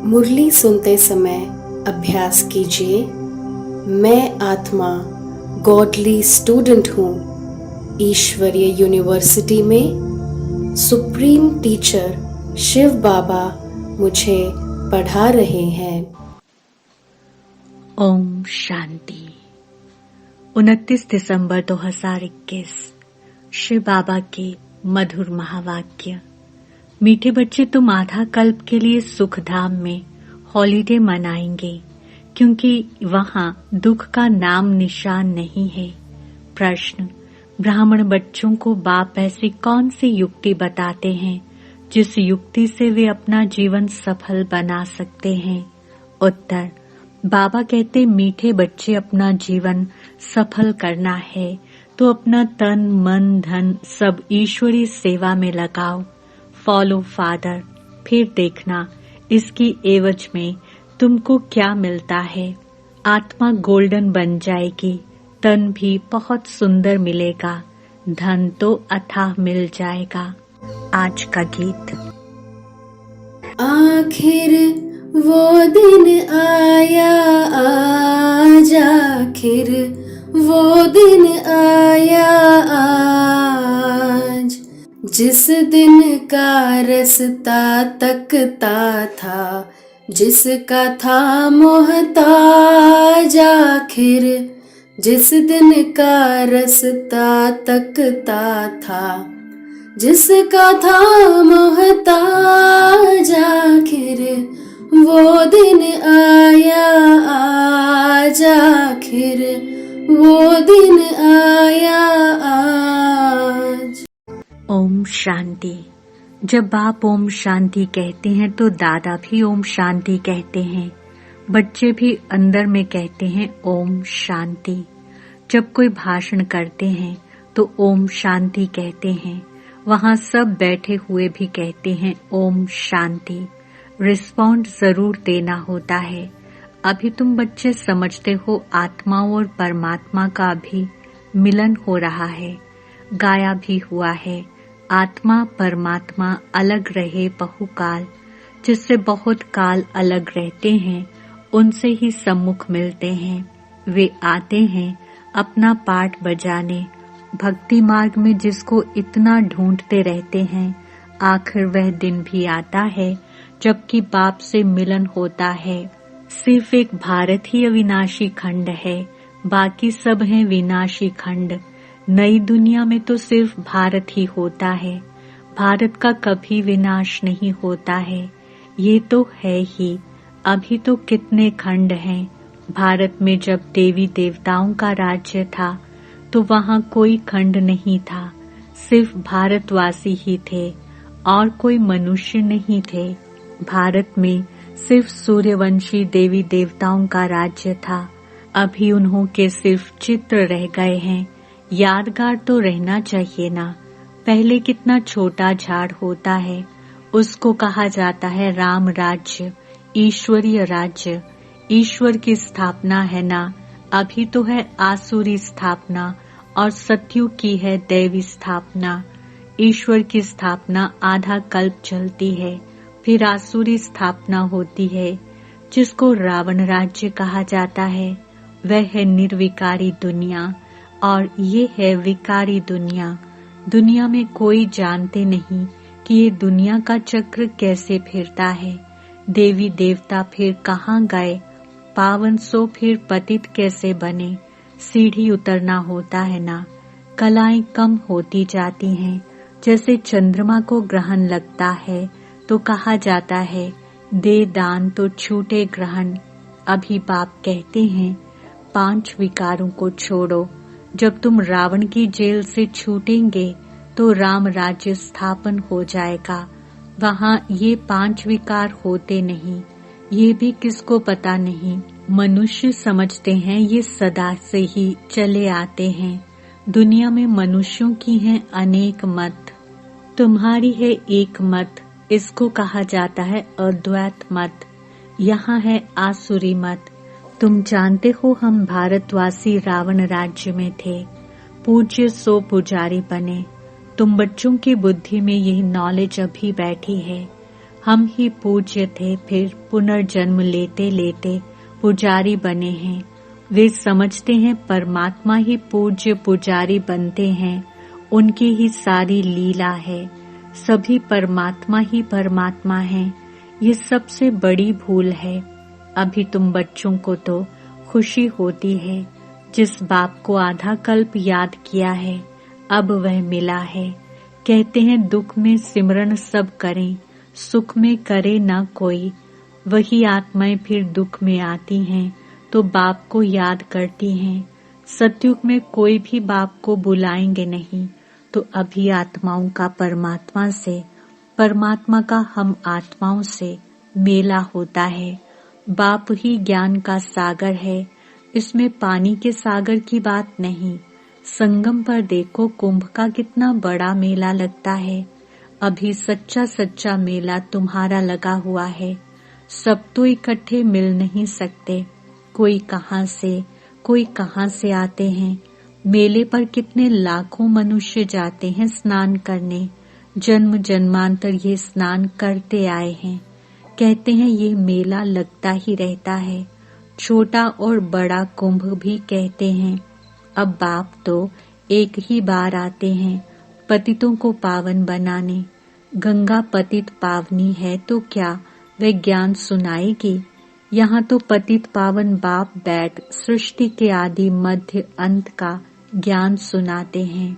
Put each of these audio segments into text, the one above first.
मुरली सुनते समय अभ्यास कीजिए। मैं आत्मा गॉडली स्टूडेंट हूँ। ईश्वरीय यूनिवर्सिटी में सुप्रीम टीचर शिव बाबा मुझे पढ़ा रहे हैं। ओम शांति। 29 दिसंबर 2021 शिव बाबा के मधुर महावाक्य। मीठे बच्चे, तुम आधा कल्प के लिए सुखधाम में हॉलिडे मनाएंगे क्योंकि वहां दुख का नाम निशान नहीं है। प्रश्न, ब्राह्मण बच्चों को बाप ऐसी कौन सी युक्ति बताते हैं जिस युक्ति से वे अपना जीवन सफल बना सकते हैं? उत्तर, बाबा कहते मीठे बच्चे, अपना जीवन सफल करना है तो अपना तन मन धन सब ईश्वरी सेवा में लगाओ। फॉलो फादर, फिर देखना इसकी एवज में तुमको क्या मिलता है। आत्मा गोल्डन बन जाएगी, तन भी बहुत सुंदर मिलेगा, धन तो अथाह मिल जाएगा। आज का गीत। आखिर वो दिन आया, आज आखिर वो दिन आया आज, जिस दिन का रास्ता तकता था, जिसका था मोहताज। आखिर जिस दिन का रास्ता तकता था, जिसका था मोहताज, आखिर वो दिन आया आज, आखिर वो दिन आया आज। ओम शांति। जब बाप ओम शांति कहते हैं तो दादा भी ओम शांति कहते हैं, बच्चे भी अंदर में कहते हैं ओम शांति। जब कोई भाषण करते हैं तो ओम शांति कहते हैं, वहाँ सब बैठे हुए भी कहते हैं ओम शांति। रिस्पॉन्ड जरूर देना होता है। अभी तुम बच्चे समझते हो आत्माओं और परमात्मा का भी मिलन हो रहा है, गाया भी हुआ है। आत्मा परमात्मा अलग रहे बहुकाल, जिससे बहुत काल अलग रहते हैं उनसे ही सम्मुख मिलते हैं। वे आते हैं अपना पाठ बजाने। भक्ति मार्ग में जिसको इतना ढूंढते रहते हैं, आखिर वह दिन भी आता है जबकि बाप से मिलन होता है। सिर्फ एक भारत ही अविनाशी खंड है, बाकी सब हैं विनाशी खंड। नई दुनिया में तो सिर्फ भारत ही होता है, भारत का कभी विनाश नहीं होता है। ये तो है ही। अभी तो कितने खंड हैं। भारत में जब देवी देवताओं का राज्य था तो वहाँ कोई खंड नहीं था, सिर्फ भारतवासी ही थे और कोई मनुष्य नहीं थे। भारत में सिर्फ सूर्यवंशी देवी देवताओं का राज्य था। अभी उन्हों के सिर्फ चित्र रह गए हैं। यादगार तो रहना चाहिए ना। पहले कितना छोटा झाड़ होता है, उसको कहा जाता है राम राज्य, ईश्वरीय राज्य। ईश्वर की स्थापना है ना। अभी तो है आसुरी स्थापना और सत्युग की है दैवी स्थापना। ईश्वर की स्थापना आधा कल्प चलती है, फिर आसुरी स्थापना होती है, जिसको रावण राज्य कहा जाता है। वह है निर्विकारी दुनिया और ये है विकारी दुनिया। दुनिया में कोई जानते नहीं कि ये दुनिया का चक्र कैसे फिरता है। देवी देवता फिर कहाँ गए, पावन सो फिर पतित कैसे बने। सीढ़ी उतरना होता है ना। कलाएं कम होती जाती हैं। जैसे चंद्रमा को ग्रहण लगता है तो कहा जाता है दे दान तो छूटे ग्रहण। अभी बाप कहते हैं 5 विकारों को छोड़ो। जब तुम रावण की जेल से छूटेंगे तो राम राज्य स्थापन हो जाएगा। वहाँ ये 5 विकार होते नहीं, ये भी किसको पता नहीं। मनुष्य समझते हैं ये सदा से ही चले आते हैं। दुनिया में मनुष्यों की हैं अनेक मत, तुम्हारी है एक मत, इसको कहा जाता है अद्वैत मत। यहाँ है आसुरी मत। तुम जानते हो हम भारतवासी रावण राज्य में थे, पूज्य सो पुजारी बने। तुम बच्चों की बुद्धि में यही नॉलेज अभी बैठी है। हम ही पूज्य थे, फिर पुनर्जन्म लेते लेते पुजारी बने हैं। वे समझते हैं परमात्मा ही पूज्य पुजारी बनते हैं, उनकी ही सारी लीला है। सभी परमात्मा ही परमात्मा हैं। ये सबसे बड़ी भूल है। अभी तुम बच्चों को तो खुशी होती है, जिस बाप को आधा कल्प याद किया है अब वह मिला है। कहते हैं दुख में सिमरन सब करें, सुख में करे न कोई। वही आत्माएं फिर दुख में आती हैं तो बाप को याद करती हैं। सतयुग में कोई भी बाप को बुलाएंगे नहीं, तो अभी आत्माओं का परमात्मा से, परमात्मा का हम आत्माओं से मेला होता है। बाप ही ज्ञान का सागर है, इसमें पानी के सागर की बात नहीं। संगम पर देखो कुंभ का कितना बड़ा मेला लगता है। अभी सच्चा सच्चा मेला तुम्हारा लगा हुआ है। सब तो इकट्ठे मिल नहीं सकते, कोई कहाँ से आते हैं। मेले पर कितने लाखों मनुष्य जाते हैं स्नान करने। जन्म जन्मांतर ये स्नान करते आए हैं। कहते हैं ये मेला लगता ही रहता है। छोटा और बड़ा कुंभ भी कहते हैं। अब बाप तो एक ही बार आते हैं पतितों को पावन बनाने। गंगा पतित पावनी है तो क्या वह ज्ञान सुनाएगी? यहाँ तो पतित पावन बाप बैठ सृष्टि के आदि मध्य अंत का ज्ञान सुनाते हैं।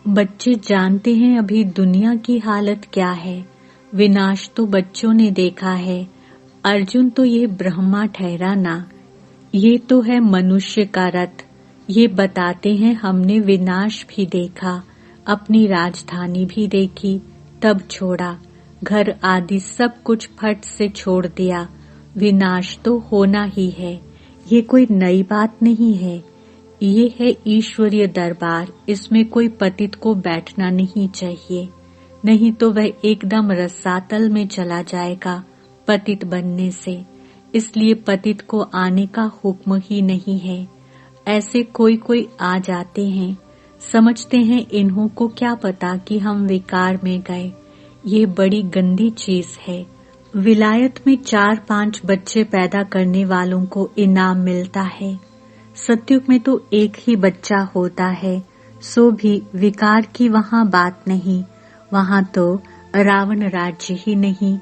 बच्चे जानते हैं अभी दुनिया की हालत क्या है। विनाश तो बच्चों ने देखा है। अर्जुन तो ये ब्रह्मा ठहरा ना, ये तो है मनुष्य का रथ। ये बताते हैं हमने विनाश भी देखा, अपनी राजधानी भी देखी, तब छोड़ा। घर आदि सब कुछ फट से छोड़ दिया। विनाश तो होना ही है, ये कोई नई बात नहीं है। ये है ईश्वरीय दरबार, इसमें कोई पतित को बैठना नहीं चाहिए, नहीं तो वह एकदम रसातल में चला जाएगा पतित बनने से। इसलिए पतित को आने का हुक्म ही नहीं है। ऐसे कोई आ जाते हैं, समझते हैं इन्हों को क्या पता कि हम विकार में गए। ये बड़ी गंदी चीज है। विलायत में 4-5 बच्चे पैदा करने वालों को इनाम मिलता है। सतयुग में तो एक ही बच्चा होता है, सो भी विकार की वहाँ बात नहीं। वहाँ तो रावण राज्य ही नहीं,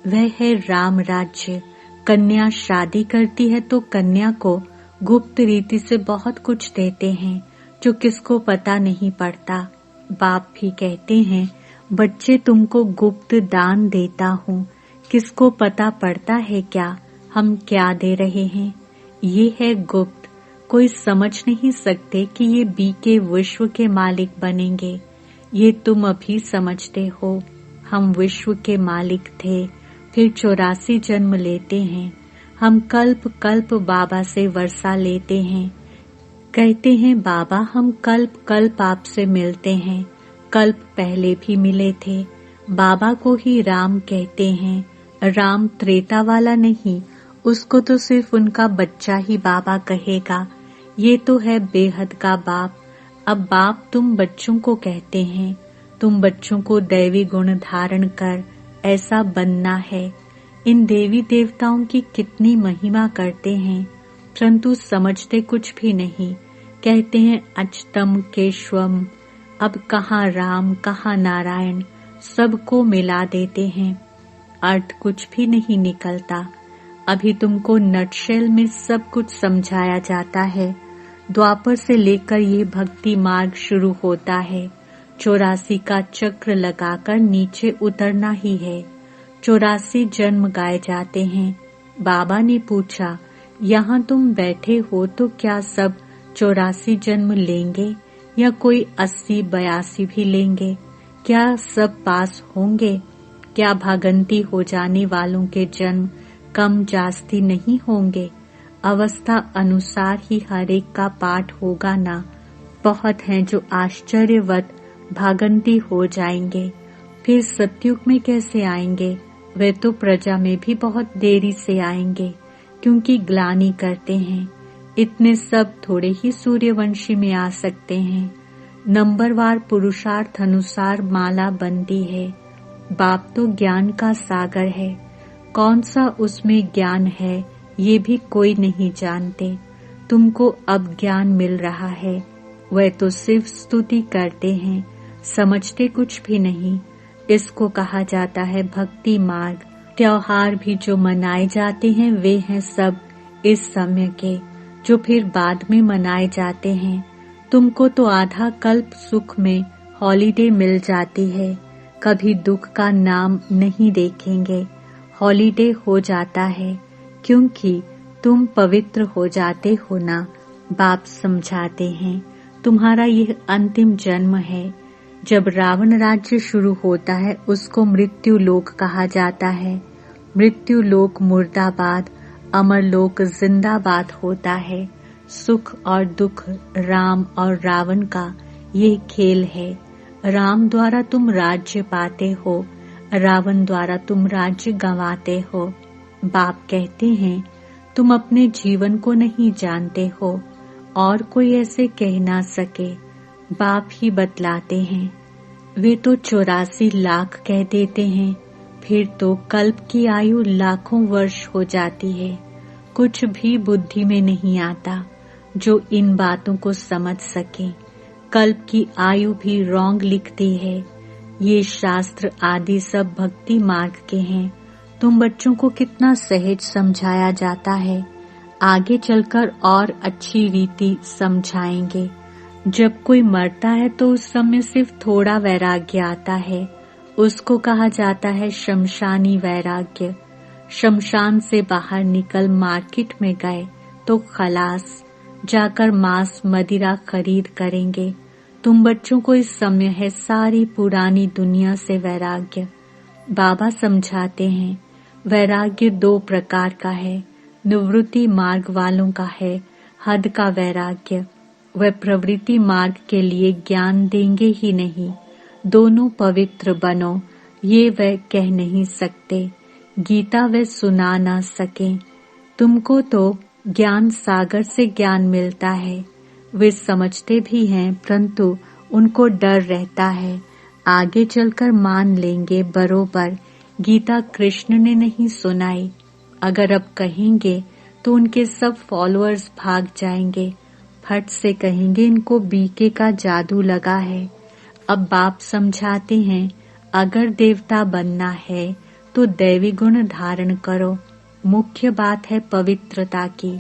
वह है राम राज्य। कन्या शादी करती है तो कन्या को गुप्त रीति से बहुत कुछ देते हैं, जो किसको पता नहीं पड़ता। बाप भी कहते हैं बच्चे तुमको गुप्त दान देता हूँ, किसको पता पड़ता है क्या हम क्या दे रहे हैं। ये है गुप्त, कोई समझ नहीं सकते कि ये बीके विश्व के मालिक बनेंगे। ये तुम अभी समझते हो। हम विश्व के मालिक थे, फिर 84 जन्म लेते हैं। हम कल्प कल्प बाबा से वर्षा लेते हैं। कहते हैं बाबा हम कल्प कल्प आपसे मिलते हैं। कल्प पहले भी मिले थे। बाबा को ही राम कहते हैं। राम त्रेता वाला नहीं, उसको तो सिर्फ उनका बच्चा ही बाबा कहेगा। ये तो है बेहद का बाप। अब बाप तुम बच्चों को कहते हैं, तुम बच्चों को दैवी गुण धारण कर ऐसा बनना है। इन देवी देवताओं की कितनी महिमा करते हैं, परंतु समझते कुछ भी नहीं। कहते हैं अच्युतम केशवम। अब कहाँ राम कहाँ नारायण, सबको मिला देते हैं। अर्थ कुछ भी नहीं निकलता। अभी तुमको नटशेल में सब कुछ समझाया जाता है। द्वापर से लेकर ये भक्ति मार्ग शुरू होता है। 84 का चक्र लगाकर नीचे उतरना ही है। 84 जन्म गाए जाते हैं। बाबा ने पूछा यहाँ तुम बैठे हो तो क्या सब 84 जन्म लेंगे या कोई 80-82 भी लेंगे? क्या सब पास होंगे? क्या भागंती हो जाने वालों के जन्म कम जास्ती नहीं होंगे? अवस्था अनुसार ही हर एक का पाठ होगा ना। बहुत हैं जो आश्चर्यवत भागंती हो जाएंगे, फिर सतयुग में कैसे आएंगे? वे तो प्रजा में भी बहुत देरी से आएंगे, क्योंकि ग्लानि करते हैं। इतने सब थोड़े ही सूर्यवंशी में आ सकते हैं। नंबरवार पुरुषार्थ अनुसार माला बनती है। बाप तो ज्ञान का सागर है, कौन सा उसमें ज्ञान है ये भी कोई नहीं जानते। तुमको अब ज्ञान मिल रहा है, वह तो सिर्फ स्तुति करते हैं, समझते कुछ भी नहीं। इसको कहा जाता है भक्ति मार्ग। त्योहार भी जो मनाए जाते हैं वे हैं सब इस समय के, जो फिर बाद में मनाए जाते हैं। तुमको तो आधा कल्प सुख में हॉलीडे मिल जाती है, कभी दुख का नाम नहीं देखेंगे। हॉलीडे हो जाता है क्योंकि तुम पवित्र हो जाते हो ना। बाप समझाते हैं तुम्हारा यह अंतिम जन्म है। जब रावण राज्य शुरू होता है उसको मृत्यु लोक कहा जाता है। मृत्यु लोक मुर्दाबाद, अमर लोक जिंदाबाद होता है। सुख और दुख राम और रावण का ये खेल है। राम द्वारा तुम राज्य पाते हो, रावण द्वारा तुम राज्य गंवाते हो। बाप कहते हैं तुम अपने जीवन को नहीं जानते हो और कोई ऐसे कह ना सके। बाप ही बतलाते हैं। वे तो 84 लाख कह देते हैं, फिर तो कल्प की आयु लाखों वर्ष हो जाती है। कुछ भी बुद्धि में नहीं आता जो इन बातों को समझ सके। कल्प की आयु भी रॉन्ग लिखती है। ये शास्त्र आदि सब भक्ति मार्ग के हैं। तुम बच्चों को कितना सहज समझाया जाता है, आगे चलकर और अच्छी रीति समझाएंगे। जब कोई मरता है तो उस समय सिर्फ थोड़ा वैराग्य आता है, उसको कहा जाता है शमशानी वैराग्य। शमशान से बाहर निकल मार्केट में गए तो खलास, जाकर मांस मदिरा खरीद करेंगे। तुम बच्चों को इस समय है सारी पुरानी दुनिया से वैराग्य। बाबा समझाते हैं वैराग्य 2 प्रकार का है। निवृत्ति मार्ग वालों का है हद का वैराग्य, वह प्रवृत्ति मार्ग के लिए ज्ञान देंगे ही नहीं। दोनों पवित्र बनो ये वह कह नहीं सकते, गीता वे सुना ना सके। तुमको तो ज्ञान सागर से ज्ञान मिलता है, वे समझते भी हैं परंतु उनको डर रहता है आगे चलकर मान लेंगे बरोबर। गीता कृष्ण ने नहीं सुनाई, अगर अब कहेंगे तो उनके सब फॉलोअर्स भाग जाएंगे, फट से कहेंगे इनको बीके का जादू लगा है। अब बाप समझाते हैं अगर देवता बनना है तो दैवी गुण धारण करो। मुख्य बात है पवित्रता की।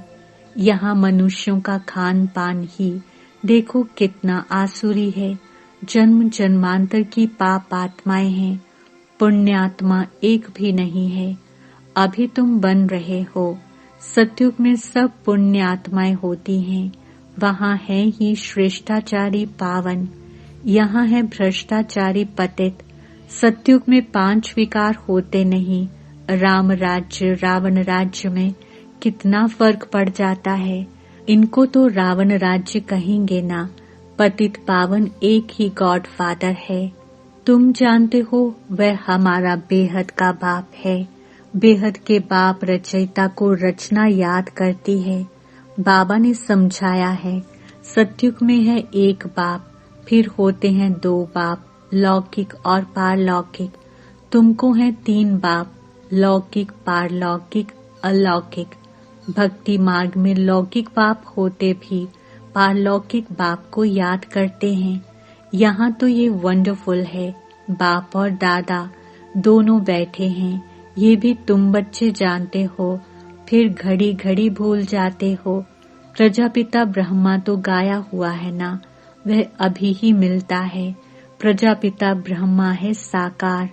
यहाँ मनुष्यों का खान पान ही देखो कितना आसुरी है। जन्म जन्मांतर की पाप आत्माएं हैं, पुण्यात्मा एक भी नहीं है। अभी तुम बन रहे हो, सतयुग में सब पुण्यात्माएं होती हैं। वहाँ है ही श्रेष्ठाचारी पावन, यहाँ है भ्रष्टाचारी पतित। सतयुग में 5 विकार होते नहीं। राम राज्य रावण राज्य में कितना फर्क पड़ जाता है। इनको तो रावण राज्य कहेंगे ना, पतित पावन एक ही गॉड फादर है। तुम जानते हो वह हमारा बेहद का बाप है। बेहद के बाप रचयिता को रचना याद करती है। बाबा ने समझाया है सतयुग में है एक बाप, फिर होते हैं 2 बाप, लौकिक और पारलौकिक। तुमको है 3 बाप, लौकिक पारलौकिक अलौकिक। भक्ति मार्ग में लौकिक बाप होते भी पारलौकिक बाप को याद करते हैं। यहाँ तो ये वंडरफुल है, बाप और दादा दोनों बैठे हैं। ये भी तुम बच्चे जानते हो, फिर घड़ी घड़ी भूल जाते हो। प्रजापिता ब्रह्मा तो गाया हुआ है ना, वह अभी ही मिलता है। प्रजापिता ब्रह्मा है साकार,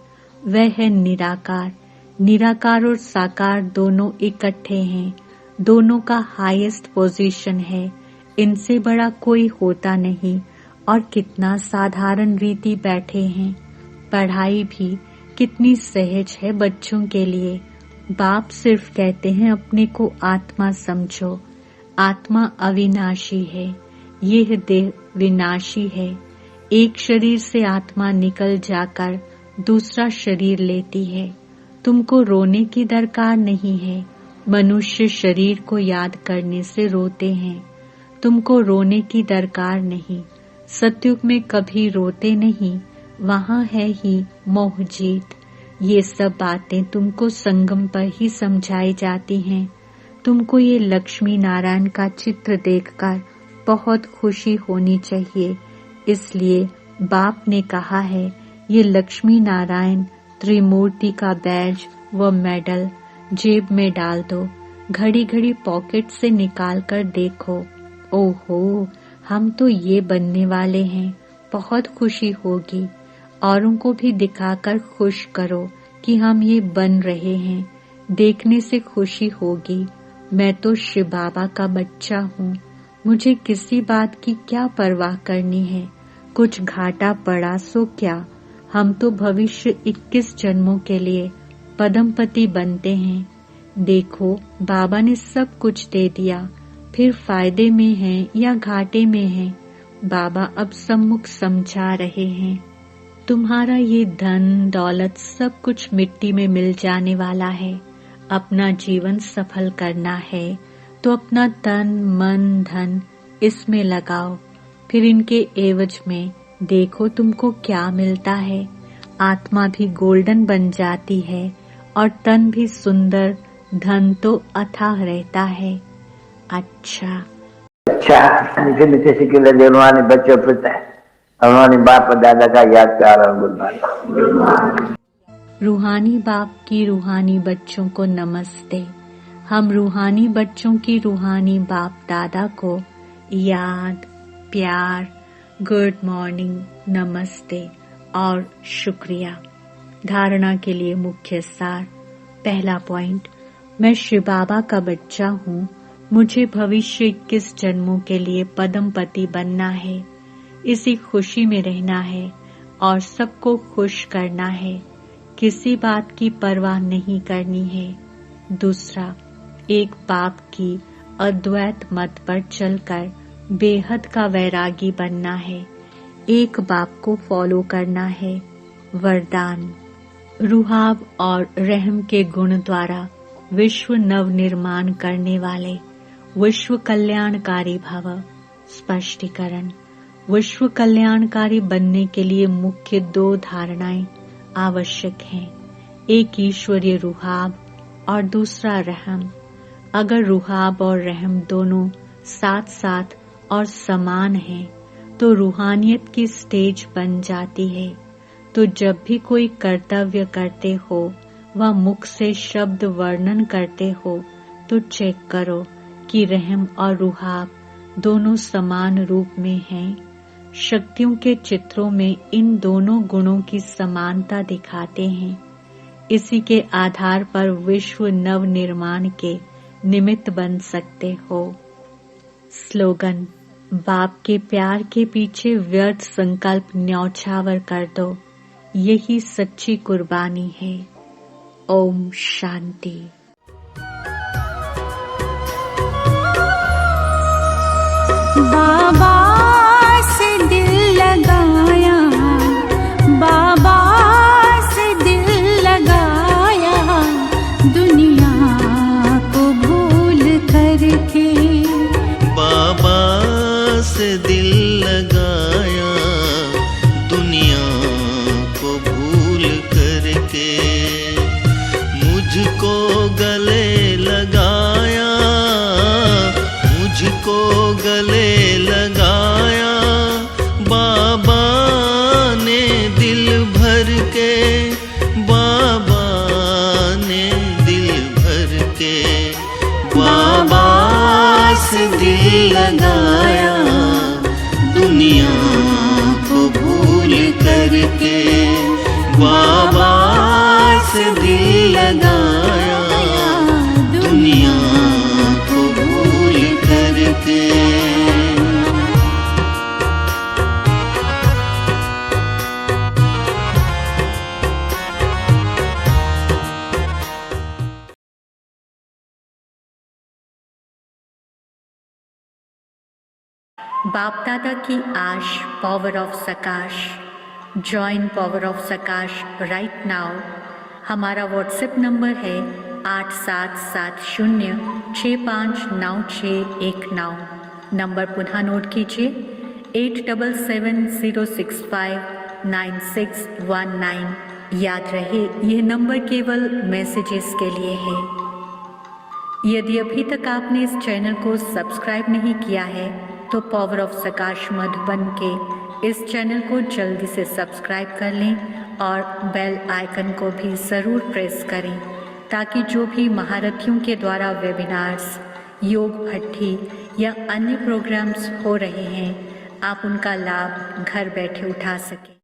वह है निराकार। निराकार और साकार दोनों इकट्ठे हैं, दोनों का हाईएस्ट पोजीशन है। इनसे बड़ा कोई होता नहीं। और कितना साधारण रीति बैठे हैं। पढ़ाई भी कितनी सहज है बच्चों के लिए। बाप सिर्फ कहते हैं अपने को आत्मा समझो। आत्मा अविनाशी है, यह देह विनाशी है। एक शरीर से आत्मा निकल जाकर दूसरा शरीर लेती है। तुमको रोने की दरकार नहीं है। मनुष्य शरीर को याद करने से रोते हैं। तुमको रोने की दरकार नहीं। सतयुग में कभी रोते नहीं, वहाँ है ही मोह जीत। ये सब बातें तुमको संगम पर ही समझाई जाती हैं। तुमको ये लक्ष्मी नारायण का चित्र देखकर बहुत खुशी होनी चाहिए। इसलिए बाप ने कहा है, ये लक्ष्मी नारायण त्रिमूर्ति का बैज व मेडल जेब में डाल दो। घड़ी घड़ी पॉकेट से निकाल कर देखो। ओहो, हम तो ये बनने वाले हैं। बहुत खुशी होगी। औरों को भी दिखाकर खुश करो कि हम ये बन रहे हैं। देखने से खुशी होगी। मैं तो शिव बाबा का बच्चा हूँ। मुझे किसी बात की क्या परवाह करनी है। कुछ घाटा पड़ा सो क्या। हम तो भविष्य 21 जन्मों के लिए पदमपति बनते हैं। देखो, बाबा ने सब कुछ दे दिया, फिर फायदे में हैं या घाटे में हैं, बाबा अब सम्मुख समझा रहे हैं। तुम्हारा ये धन दौलत सब कुछ मिट्टी में मिल जाने वाला है। अपना जीवन सफल करना है तो अपना तन मन धन इसमें लगाओ। फिर इनके एवज में देखो तुमको क्या मिलता है। आत्मा भी गोल्डन बन जाती है और तन भी सुंदर, धन तो अथाह रहता है। अच्छा मीठे मीठे सिक्के रूहानी बच्चों पिता रूहानी बाप दादा का याद प्यार और गुड। रूहानी बाप की रूहानी बच्चों को नमस्ते। हम रूहानी बच्चों की रूहानी बाप दादा को याद प्यार गुड मॉर्निंग नमस्ते और शुक्रिया। धारणा के लिए मुख्य सार। पहला पॉइंट, मैं शिव बाबा का बच्चा हूँ। मुझे भविष्य 21 जन्मों के लिए पदमपति बनना है। इसी खुशी में रहना है और सबको खुश करना है। किसी बात की परवाह नहीं करनी है। दूसरा, एक बाप की अद्वैत मत पर चलकर बेहद का वैरागी बनना है। एक बाप को फॉलो करना है। वरदान, रुहाब और रहम के गुण द्वारा विश्व नव निर्माण करने वाले विश्व कल्याणकारी भव। स्पष्टीकरण, विश्व कल्याणकारी बनने के लिए मुख्य 2 धारणाएं आवश्यक हैं। एक ईश्वरीय रुहाब और दूसरा रहम। अगर रुहाब और रहम दोनों साथ साथ और समान हैं तो रूहानियत की स्टेज बन जाती है। तो जब भी कोई कर्तव्य करते हो व मुख से शब्द वर्णन करते हो तो चेक करो कि रहम और रुहाब दोनों समान रूप में हैं। शक्तियों के चित्रों में इन दोनों गुणों की समानता दिखाते हैं। इसी के आधार पर विश्व नव निर्माण के निमित्त बन सकते हो। स्लोगन, बाप के प्यार के पीछे व्यर्थ संकल्प न्यौछावर कर दो। यही सच्ची कुर्बानी है। ओम शांति। बाबा से दिल लगाया, बाबा से दिल लगाया, दुनिया को भूल करके। बाबा से दिल लगाया, दुनिया को भूल करके। मुझको गले लगाया, मुझको गले लगाया, बाबा ने दिल भर के, बाबा ने दिल भर के। बाबा से दिल लगाया, दुनिया को भूल करके। बाबा से दिल लगाया, दुनिया को भूल करके। बाप दादा की आश, power of सकाश। Join power of सकाश right now. हमारा व्हाट्सएप नंबर है 8770659619। नंबर पुनः नोट कीजिए 8770659619। याद रहे यह नंबर केवल मैसेजेस के लिए है। यदि अभी तक आपने इस चैनल को सब्सक्राइब नहीं किया है तो पावर ऑफ सकाश मधुबन के इस चैनल को जल्दी से सब्सक्राइब कर लें और बेल आइकन को भी ज़रूर प्रेस करें ताकि जो भी महारथियों के द्वारा वेबिनार्स, योग भट्ठी या अन्य प्रोग्राम्स हो रहे हैं आप उनका लाभ घर बैठे उठा सकें।